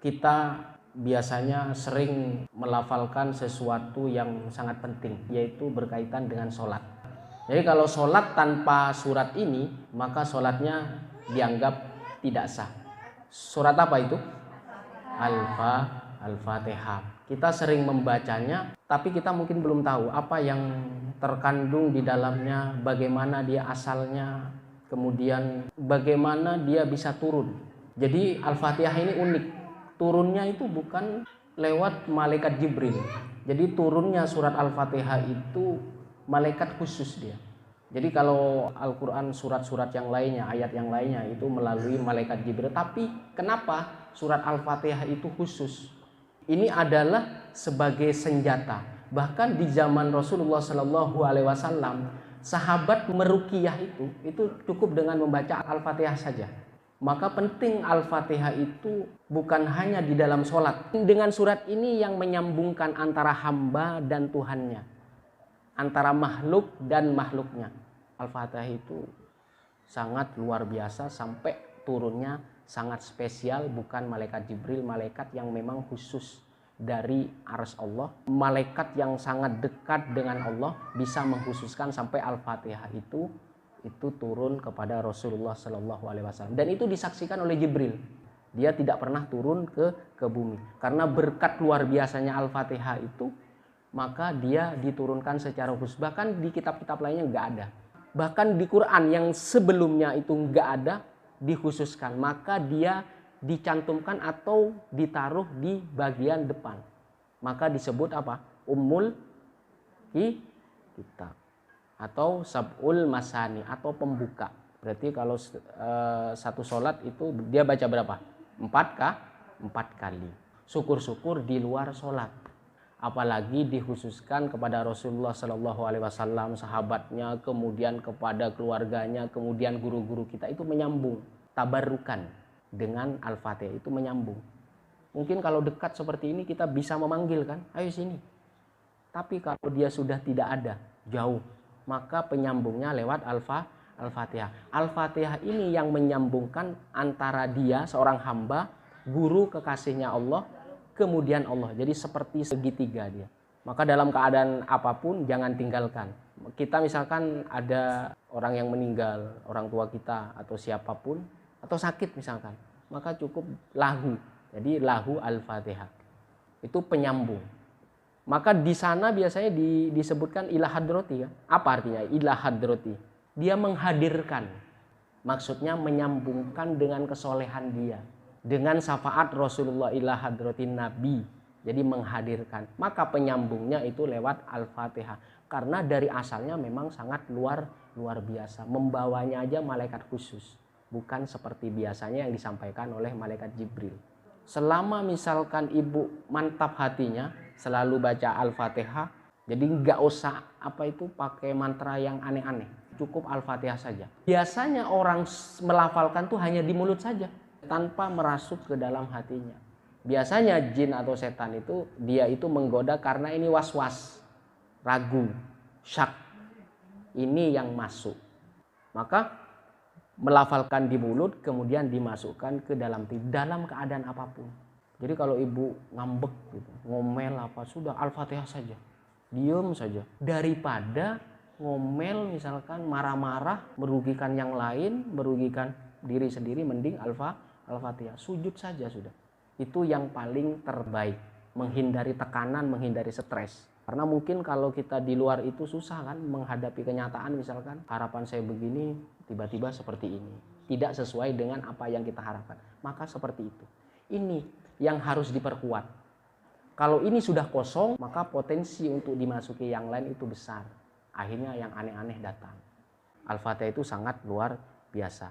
kita biasanya sering melafalkan sesuatu yang sangat penting, yaitu berkaitan dengan sholat. Jadi kalau sholat tanpa surat ini, maka sholatnya dianggap tidak sah. Surat apa itu? Al-Fatihah. Kita sering membacanya, tapi kita mungkin belum tahu apa yang terkandung di dalamnya, bagaimana dia asalnya, kemudian bagaimana dia bisa turun. Jadi Al-Fatihah ini unik. Turunnya itu bukan lewat malaikat Jibril. Jadi turunnya surat Al-Fatihah itu malaikat khusus dia. Jadi kalau Al-Quran surat-surat yang lainnya, ayat yang lainnya itu melalui malaikat Jibril. Tapi kenapa surat Al-Fatihah itu khusus? Ini adalah sebagai senjata. Bahkan di zaman Rasulullah SAW, sahabat meruqyah itu cukup dengan membaca Al-Fatihah saja. Maka penting Al-Fatihah itu bukan hanya di dalam sholat. Dengan surat ini yang menyambungkan antara hamba dan Tuhannya, antara makhluk dan makhluknya. Al-Fatihah itu sangat luar biasa, sampai turunnya sangat spesial, bukan malaikat Jibril, malaikat yang memang khusus dari arsy Allah, malaikat yang sangat dekat dengan Allah, bisa mengkhususkan sampai Al-Fatihah itu turun kepada Rasulullah SAW, dan itu disaksikan oleh Jibril. Dia tidak pernah turun ke bumi karena berkat luar biasanya Al-Fatihah itu, maka dia diturunkan secara khusus. Bahkan di kitab-kitab lainnya nggak ada, bahkan di Quran yang sebelumnya itu nggak ada, dikhususkan, maka dia dicantumkan atau ditaruh di bagian depan, maka disebut apa? Ummul Kitab atau Sab'ul Masani atau pembuka. Berarti kalau satu sholat itu dia baca berapa? 4 kali. Syukur-syukur di luar sholat, apalagi dikhususkan kepada Rasulullah SAW, sahabatnya, kemudian kepada keluarganya, kemudian guru-guru kita, itu menyambung. Tabarukan dengan Al-Fatihah itu menyambung. Mungkin kalau dekat seperti ini kita bisa memanggil kan, ayo sini. Tapi kalau dia sudah tidak ada, jauh, maka penyambungnya lewat Al-Fatihah. Al-Fatihah ini yang menyambungkan antara dia, seorang hamba, guru kekasihnya Allah, kemudian Allah. Jadi seperti segitiga dia. Maka dalam keadaan apapun jangan tinggalkan. Kita misalkan ada orang yang meninggal, orang tua kita atau siapapun, atau sakit misalkan, maka cukup lahu. Jadi lahu Al-Fatihah. Itu penyambung. Maka di sana biasanya disebutkan ila hadrati kan? Apa artinya ila hadrati? Dia menghadirkan. Maksudnya menyambungkan dengan kesolehan dia, dengan syafaat Rasulullah ila hadratin Nabi. Jadi menghadirkan. Maka penyambungnya itu lewat Al-Fatihah. Karena dari asalnya memang sangat luar biasa. Membawanya aja malaikat khusus, bukan seperti biasanya yang disampaikan oleh malaikat Jibril. Selama misalkan ibu mantap hatinya selalu baca Al-Fatihah, jadi nggak usah pakai mantra yang aneh-aneh, cukup Al-Fatihah saja. Biasanya orang melafalkan tuh hanya di mulut saja, tanpa merasuk ke dalam hatinya. Biasanya jin atau setan itu dia itu menggoda karena ini was-was, ragu, syak, ini yang masuk. Maka melafalkan di mulut, kemudian dimasukkan ke dalam hati, dalam keadaan apapun. Jadi kalau ibu ngambek gitu, ngomel apa, sudah Al-Fatihah saja, diam saja. Daripada ngomel misalkan marah-marah, merugikan yang lain, merugikan diri sendiri, mending Al-Fatihah, sujud saja sudah. Itu yang paling terbaik, menghindari tekanan, menghindari stres. Karena mungkin kalau kita di luar itu susah kan menghadapi kenyataan, misalkan harapan saya begini, tiba-tiba seperti ini. Tidak sesuai dengan apa yang kita harapkan. Maka seperti itu. Ini yang harus diperkuat. Kalau ini sudah kosong, maka potensi untuk dimasuki yang lain itu besar. Akhirnya yang aneh-aneh datang. Al-Fatihah itu sangat luar biasa.